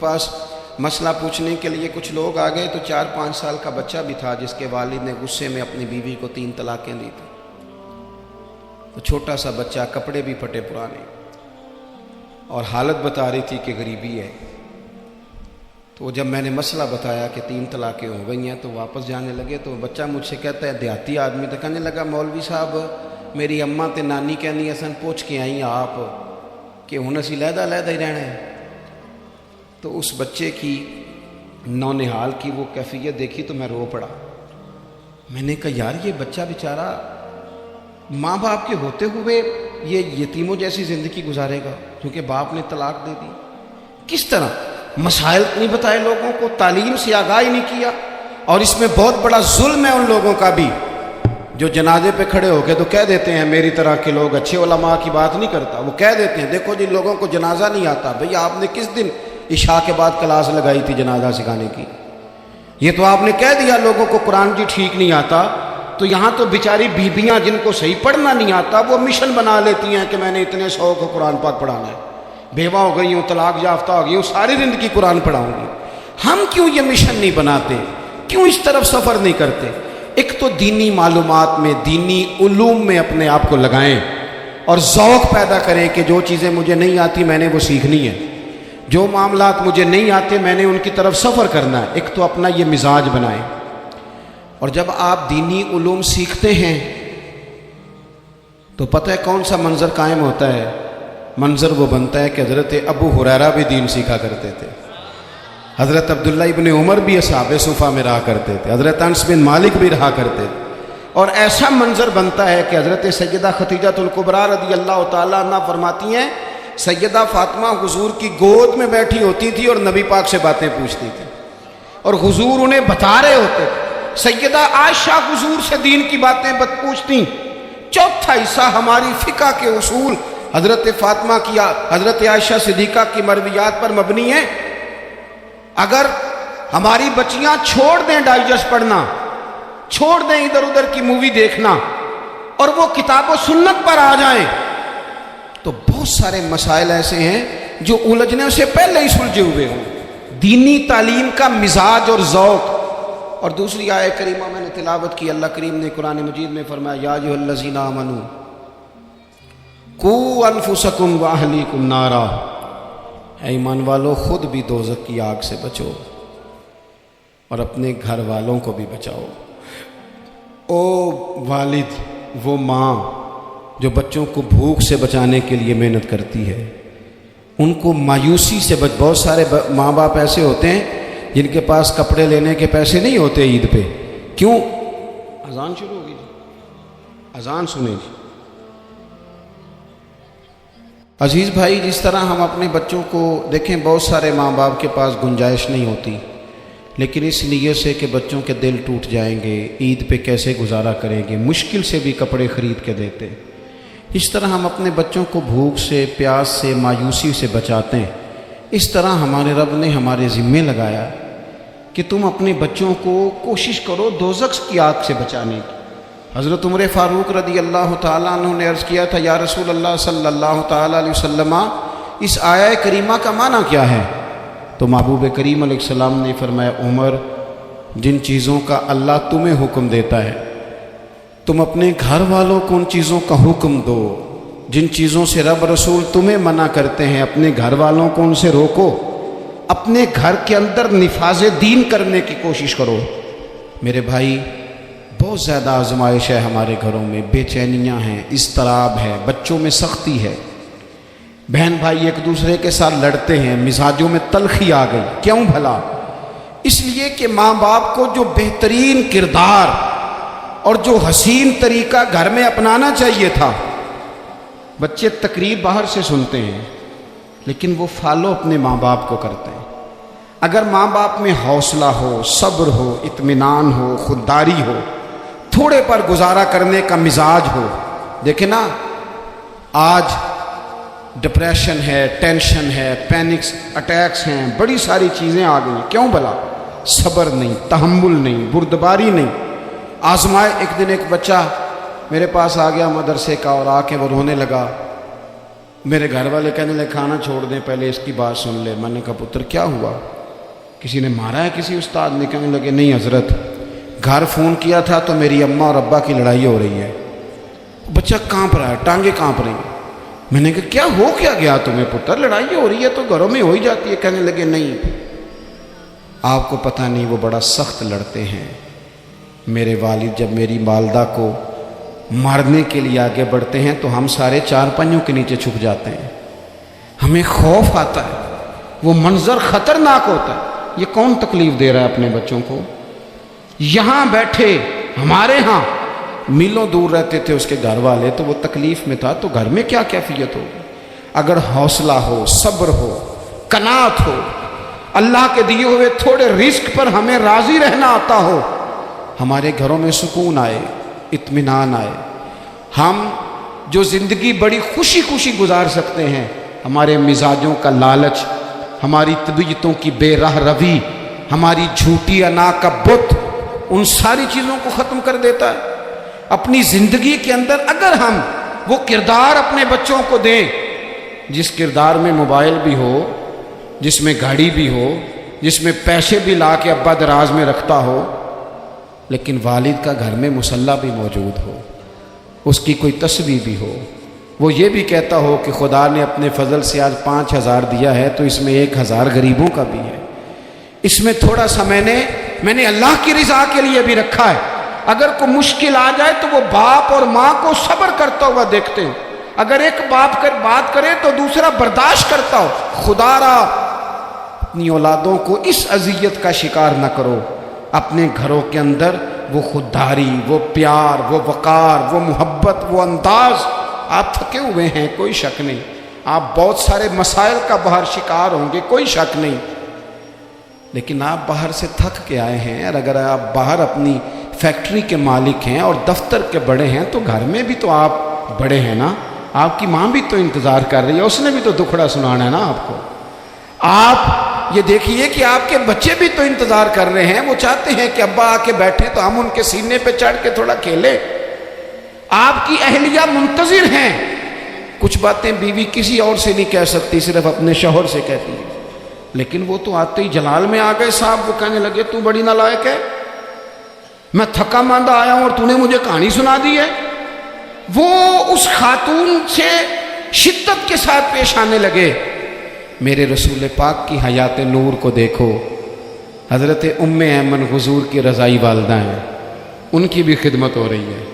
پاس مسئلہ پوچھنے کے لیے کچھ لوگ آ گئے تو 4-5 سال کا بچہ بھی تھا جس کے والد نے غصے میں اپنی بیوی کو 3 طلاقیں دی تھی۔ تو چھوٹا سا بچہ، کپڑے بھی پھٹے پرانے، اور حالت بتا رہی تھی کہ غریبی ہے۔ تو جب میں نے مسئلہ بتایا کہ 3 طلاقیں ہو گئی ہیں تو واپس جانے لگے، تو بچہ مجھ سے کہتا ہے، دیہاتی آدمی تو کہنے لگا، مولوی صاحب میری اماں تے نانی کہنی اسن پوچھ کے آئی آپ کہ ہن اسی علیحدہ ہی رہنا ہے۔ تو اس بچے کی نونہال کی وہ کیفیت دیکھی تو میں رو پڑا۔ میں نے کہا یار یہ بچہ بیچارہ ماں باپ کے ہوتے ہوئے یہ یتیموں جیسی زندگی گزارے گا کیونکہ باپ نے طلاق دے دی۔ کس طرح مسائل نہیں بتائے لوگوں کو، تعلیم سے آگاہی نہیں کیا۔ اور اس میں بہت بڑا ظلم ہے ان لوگوں کا بھی جو جنازے پہ کھڑے ہو کے تو کہہ دیتے ہیں، میری طرح کے لوگ اچھے علماء کی بات نہیں کرتا، وہ کہہ دیتے ہیں دیکھو جن لوگوں کو جنازہ نہیں آتا، بھئی آپ نے کس دن عشاء کے بعد کلاس لگائی تھی جنازہ سکھانے کی؟ یہ تو آپ نے کہہ دیا لوگوں کو قرآن جی ٹھیک نہیں آتا، تو یہاں تو بیچاری بیویاں جن کو صحیح پڑھنا نہیں آتا وہ مشن بنا لیتی ہیں کہ میں نے اتنے 100 کو قرآن پاک پڑھانا ہے، بیوہ ہو گئی ہوں، طلاق یافتہ ہو گئی ہوں، ساری زندگی قرآن پڑھاؤں گی۔ ہم کیوں یہ مشن نہیں بناتے؟ کیوں اس طرف سفر نہیں کرتے؟ ایک تو دینی معلومات میں، دینی علوم میں اپنے آپ کو لگائیں اور ذوق پیدا کریں کہ جو چیزیں مجھے نہیں آتی میں نے وہ سیکھنی ہے، جو معاملات مجھے نہیں آتے میں نے ان کی طرف سفر کرنا ہے۔ ایک تو اپنا یہ مزاج بنائیں، اور جب آپ دینی علوم سیکھتے ہیں تو پتہ ہے کون سا منظر قائم ہوتا ہے؟ منظر وہ بنتا ہے کہ حضرت ابو ہریرہ بھی دین سیکھا کرتے تھے، حضرت عبداللہ ابن عمر بھی اصحاب صفہ میں رہا کرتے تھے، حضرت انس بن مالک بھی رہا کرتے تھے، اور ایسا منظر بنتا ہے کہ حضرت سیدہ خدیجہ الکبریٰ رضی اللہ تعالیٰ عنہ فرماتی ہیں سیدہ فاطمہ حضور کی گود میں بیٹھی ہوتی تھی اور نبی پاک سے باتیں پوچھتی تھی اور حضور انہیں بتا رہے ہوتے تھے۔ سیدہ عائشہ حضور سے دین کی باتیں پوچھتی۔ چوتھا حصہ ہماری فقہ کے اصول حضرت فاطمہ کی، حضرت عائشہ صدیقہ کی مرویات پر مبنی ہے۔ اگر ہماری بچیاں چھوڑ دیں ڈائجسٹ پڑھنا، چھوڑ دیں ادھر ادھر کی مووی دیکھنا اور وہ کتاب و سنت پر آ جائیں تو بہت سارے مسائل ایسے ہیں جو الجھنے سے پہلے ہی سلجھے ہوئے ہوں۔ دینی تعلیم کا مزاج اور ذوق۔ اور دوسری آیت کریمہ میں نے تلاوت کی، اللہ کریم نے قرآن مجید میں فرمایا یا ایھا الذین آمنوا قوا انفسکم واہلیکم نارا، اے ایمان والو خود بھی دوزخ کی آگ سے بچو اور اپنے گھر والوں کو بھی بچاؤ۔ او والد، وہ ماں جو بچوں کو بھوک سے بچانے کے لیے محنت کرتی ہے، ان کو مایوسی سے بہت سارے ماں باپ ایسے ہوتے ہیں جن کے پاس کپڑے لینے کے پیسے نہیں ہوتے عید پہ۔ کیوں؟ اذان شروع ہوگی جی، اذان سنیں جی۔ عزیز بھائی، جس طرح ہم اپنے بچوں کو دیکھیں، بہت سارے ماں باپ کے پاس گنجائش نہیں ہوتی، لیکن اس نیت سے کہ بچوں کے دل ٹوٹ جائیں گے، عید پہ کیسے گزارا کریں گے، مشکل سے بھی کپڑے خرید کے دیتے۔ اس طرح ہم اپنے بچوں کو بھوک سے، پیاس سے، مایوسی سے بچاتے ہیں۔ اس طرح ہمارے رب نے ہمارے ذمے لگایا کہ تم اپنے بچوں کو کوشش کرو دوزخ کی آگ سے بچانے کی۔ حضرت عمر فاروق رضی اللہ تعالیٰ عنہ نے عرض کیا تھا، یا رسول اللہ صلی اللہ تعالیٰ علیہ وسلم، اس آیہ کریمہ کا معنی کیا ہے؟ تو محبوب کریم علیہ السلام نے فرمایا، عمر، جن چیزوں کا اللہ تمہیں حکم دیتا ہے تم اپنے گھر والوں کو ان چیزوں کا حکم دو، جن چیزوں سے رب رسول تمہیں منع کرتے ہیں اپنے گھر والوں کو ان سے روکو، اپنے گھر کے اندر نفاذ دین کرنے کی کوشش کرو۔ میرے بھائی، بہت زیادہ آزمائش ہے ہمارے گھروں میں، بے چینیاں ہیں، اضطراب ہے، بچوں میں سختی ہے، بہن بھائی ایک دوسرے کے ساتھ لڑتے ہیں، مزاجوں میں تلخی آ گئی۔ کیوں بھلا؟ اس لیے کہ ماں باپ کو جو بہترین کردار اور جو حسین طریقہ گھر میں اپنانا چاہیے تھا، بچے تقریر باہر سے سنتے ہیں لیکن وہ فالو اپنے ماں باپ کو کرتے ہیں۔ اگر ماں باپ میں حوصلہ ہو، صبر ہو، اطمینان ہو، خودداری ہو، تھوڑے پر گزارا کرنے کا مزاج ہو۔ دیکھیں نا، آج ڈپریشن ہے، ٹینشن ہے، پینکس اٹیکس ہیں، بڑی ساری چیزیں آ گئی۔ کیوں بھلا؟ صبر نہیں، تحمل نہیں، بردباری نہیں۔ آزمائے۔ ایک دن ایک بچہ میرے پاس آ گیا مدرسے کا اور آ کے وہ رونے لگا میرے گھر والے کہنے لگے کھانا چھوڑ دیں، پہلے اس کی بات سن لے۔ میں نے کہا پتر کیا ہوا، کسی نے مارا ہے کسی استاد نے؟ کہنے لگے نہیں حضرت، گھر فون کیا تھا تو میری اماں اور ابا کی لڑائی ہو رہی ہے۔ بچہ کانپ رہا ہے، ٹانگیں کانپ رہی ہیں۔ میں نے کہا کیا ہو کیا گیا تمہیں پتر، لڑائی ہو رہی ہے تو گھروں میں ہو ہی جاتی ہے۔ کہنے لگے نہیں، آپ کو پتہ نہیں وہ بڑا سخت لڑتے ہیں۔ میرے والد جب میری والدہ کو مارنے کے لیے آگے بڑھتے ہیں تو ہم سارے چارپائیوں کے نیچے چھپ جاتے ہیں، ہمیں خوف آتا ہے، وہ منظر خطرناک ہوتا ہے۔ یہ کون تکلیف دے رہا ہے اپنے بچوں کو؟ یہاں بیٹھے ہمارے ہاں میلوں دور رہتے تھے اس کے گھر والے، تو وہ تکلیف میں تھا، تو گھر میں کیا کیفیت ہوگی؟ اگر حوصلہ ہو، صبر ہو، قناعت ہو، اللہ کے دیے ہوئے تھوڑے رزق پر ہمیں راضی رہنا آتا ہو، ہمارے گھروں میں سکون آئے، اطمینان آئے، ہم جو زندگی بڑی خوشی خوشی گزار سکتے ہیں۔ ہمارے مزاجوں کا لالچ، ہماری طبیعتوں کی بے راہ روی، ہماری جھوٹی انا کا بت، ان ساری چیزوں کو ختم کر دیتا ہے۔ اپنی زندگی کے اندر اگر ہم وہ کردار اپنے بچوں کو دیں، جس کردار میں موبائل بھی ہو، جس میں گاڑی بھی ہو، جس میں پیسے بھی لا کے ابا دراز میں رکھتا ہو، لیکن والد کا گھر میں مصلی بھی موجود ہو، اس کی کوئی تسبیح بھی ہو، وہ یہ بھی کہتا ہو کہ خدا نے اپنے فضل سے آج 5,000 دیا ہے تو اس میں 1,000 غریبوں کا بھی ہے، اس میں تھوڑا سا میں نے اللہ کی رضا کے لیے بھی رکھا ہے۔ اگر کوئی مشکل آ جائے تو وہ باپ اور ماں کو صبر کرتا ہوا دیکھتے ہیں، اگر ایک باپ کر بات کرے تو دوسرا برداشت کرتا ہو۔ خدا را اپنی اولادوں کو اس اذیت کا شکار نہ کرو۔ اپنے گھروں کے اندر وہ خودداری، وہ پیار، وہ وقار، وہ محبت، وہ انداز۔ آپ تھکے ہوئے ہیں، کوئی شک نہیں، آپ بہت سارے مسائل کا باہر شکار ہوں گے، کوئی شک نہیں، لیکن آپ باہر سے تھک کے آئے ہیں، اور اگر آپ باہر اپنی فیکٹری کے مالک ہیں اور دفتر کے بڑے ہیں تو گھر میں بھی تو آپ بڑے ہیں نا، آپ کی ماں بھی تو انتظار کر رہی ہے، اس نے بھی تو دکھڑا سنانا ہے نا آپ کو۔ آپ یہ دیکھیے کہ آپ کے بچے بھی تو انتظار کر رہے ہیں، وہ چاہتے ہیں کہ ابا آ کے بیٹھے تو ہم ان کے سینے پہ چڑھ کے تھوڑا کھیلیں۔ آپ کی اہلیہ منتظر ہیں، کچھ باتیں بیوی کسی اور سے نہیں کہہ سکتی، صرف اپنے شوہر سے کہتی ہے، لیکن وہ تو آتے ہی جلال میں آ گئے صاحب، وہ کہنے لگے تو بڑی نالائق ہے، میں تھکا ماندہ آیا ہوں اور تو نے مجھے کہانی سنا دی ہے۔ وہ اس خاتون سے شدت کے ساتھ پیش آنے لگے۔ میرے رسول پاک کی حیات نور کو دیکھو، حضرت ام ایمن حضور کی رضائی والدہ ہیں، ان کی بھی خدمت ہو رہی ہے،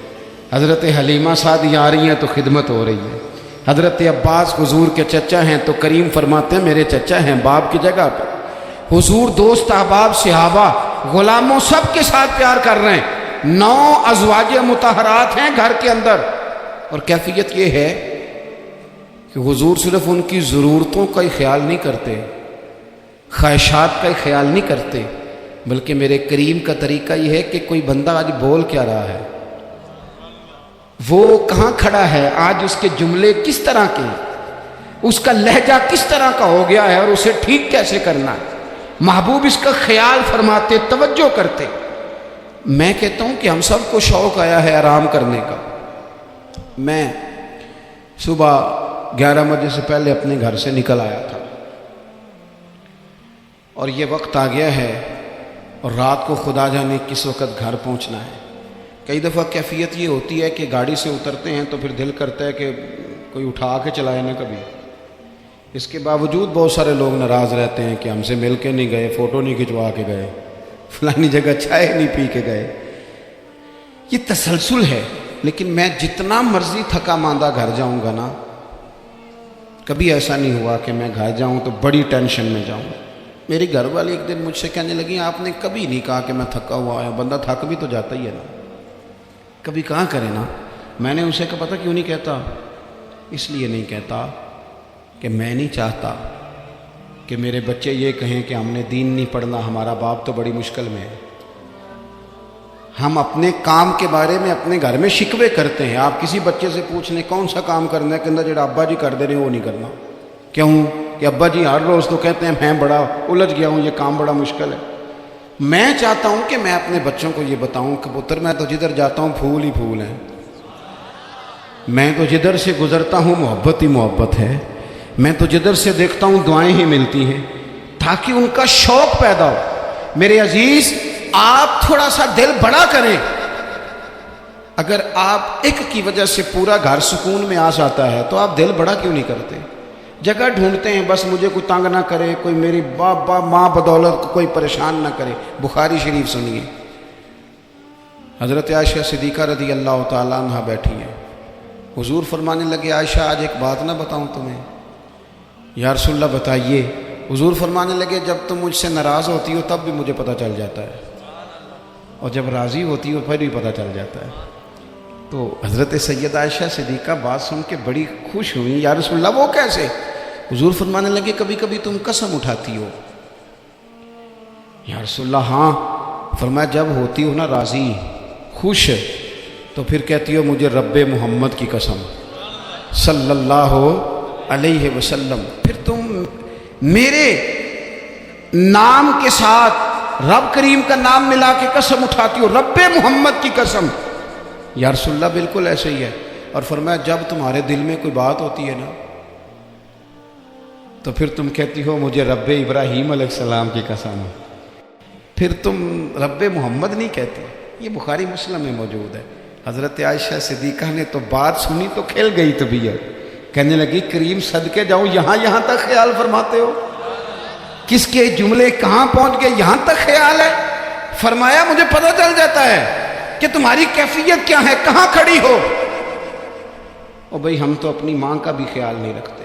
حضرت حلیمہ سعدیہ آ رہی ہیں تو خدمت ہو رہی ہے، حضرت عباس حضور کے چچا ہیں تو کریم فرماتے ہیں میرے چچا ہیں باپ کی جگہ پہ۔ حضور دوست احباب صحابہ غلاموں سب کے ساتھ پیار کر رہے ہیں، 9 ازواج مطہرات ہیں گھر کے اندر، اور کیفیت یہ ہے کہ حضور صرف ان کی ضرورتوں کا ہی خیال نہیں کرتے، خواہشات کا ہی خیال نہیں کرتے، بلکہ میرے کریم کا طریقہ یہ ہے کہ کوئی بندہ آج بول کیا رہا ہے، وہ کہاں کھڑا ہے آج، اس کے جملے کس طرح کے، اس کا لہجہ کس طرح کا ہو گیا ہے اور اسے ٹھیک کیسے کرنا ہے، محبوب اس کا خیال فرماتے، توجہ کرتے۔ میں کہتا ہوں کہ ہم سب کو شوق آیا ہے آرام کرنے کا۔ میں صبح 11 بجے سے پہلے اپنے گھر سے نکل آیا تھا، اور یہ وقت آ گیا ہے اور رات کو خدا جانے کس وقت گھر پہنچنا ہے۔ کئی دفعہ کیفیت یہ ہوتی ہے کہ گاڑی سے اترتے ہیں تو پھر دل کرتا ہے کہ کوئی اٹھا کے چلائے نہ کبھی، اس کے باوجود بہت سارے لوگ ناراض رہتے ہیں کہ ہم سے مل کے نہیں گئے، فوٹو نہیں کھنچوا کے گئے، فلانی جگہ چائے نہیں پی کے گئے۔ یہ تسلسل ہے، لیکن میں جتنا مرضی تھکا ماندہ گھر جاؤں گا نا، کبھی ایسا نہیں ہوا کہ میں گھر جاؤں تو بڑی ٹینشن میں جاؤں۔ میری گھر والی ایک دن مجھ سے کہنے لگی آپ نے کبھی نہیں کہا کہ میں تھکا ہوا آیا، بندہ تھک بھی تو جاتا ہی ہے نا، کبھی کہاں کرے نا۔ میں نے اسے کہا پتہ کیوں نہیں کہتا، اس لیے نہیں کہتا کہ میں نہیں چاہتا کہ میرے بچے یہ کہیں کہ ہم نے دین نہیں پڑھنا، ہمارا باپ تو بڑی مشکل میں ہے۔ ہم اپنے کام کے بارے میں اپنے گھر میں شکوے کرتے ہیں۔ آپ کسی بچے سے پوچھ لیں کون سا کام کرنا ہے، کہ جڑا ابا جی کر دے رہے ہیں وہ نہیں کرنا۔ کیوں کہ ابا جی ہر روز تو کہتے ہیں میں بڑا الجھ گیا ہوں، یہ کام بڑا مشکل ہے۔ میں چاہتا ہوں کہ میں اپنے بچوں کو یہ بتاؤں کہ پتر میں تو جدھر جاتا ہوں پھول ہی پھول ہیں، میں تو جدھر سے گزرتا ہوں محبت ہی محبت ہے، میں تو جدھر سے دیکھتا ہوں دعائیں ہی ملتی ہیں، تاکہ ان کا شوق پیدا ہو۔ میرے عزیز، آپ تھوڑا سا دل بڑا کریں۔ اگر آپ ایک کی وجہ سے پورا گھر سکون میں آ جاتا ہے تو آپ دل بڑا کیوں نہیں کرتے؟ جگہ ڈھونڈتے ہیں بس مجھے کوئی تنگ نہ کرے، کوئی میری باپ ماں بدولت کوئی پریشان نہ کرے۔ بخاری شریف سنیے، حضرت عائشہ صدیقہ رضی اللہ تعالیٰ عنہ بیٹھی ہیں، حضور فرمانے لگے عائشہ آج ایک بات نہ بتاؤں تمہیں؟ یا رسول اللہ بتائیے۔ حضور فرمانے لگے جب تم مجھ سے ناراض ہوتی ہو تب بھی مجھے پتہ چل جاتا ہے، اور جب راضی ہوتی ہو پھر بھی پتہ چل جاتا ہے۔ تو حضرت سیدہ عائشہ صدیقہ بات سن کے بڑی خوش ہوئی، یا رسول اللہ وہ کیسے؟ حضور فرمانے لگے کبھی کبھی تم قسم اٹھاتی ہو۔ یا رسول اللہ ہاں۔ فرمایا جب ہوتی ہو نا راضی خوش تو پھر کہتی ہو مجھے رب محمد کی قسم صلی اللہ علیہ وسلم، پھر تم میرے نام کے ساتھ رب کریم کا نام ملا کے قسم اٹھاتی ہو، رب محمد کی قسم۔ یا رسول اللہ بالکل ایسے ہی ہے۔ اور فرمایا جب تمہارے دل میں کوئی بات ہوتی ہے نا تو پھر تم کہتی ہو مجھے رب ابراہیم علیہ السلام کی قسم، پھر تم رب محمد نہیں کہتی۔ یہ بخاری مسلم میں موجود ہے۔ حضرت عائشہ صدیقہ نے تو بات سنی تو کھل گئی طبیعت، کہنے لگی کریم صدقے جاؤں یہاں تک خیال فرماتے ہو؟ کس کے جملے کہاں پہنچ گئے، یہاں تک خیال ہے؟ فرمایا مجھے پتہ چل جاتا ہے کہ تمہاری کیفیت کیا ہے، کہاں کھڑی ہو۔ اور بھئی ہم تو اپنی ماں کا بھی خیال نہیں رکھتے۔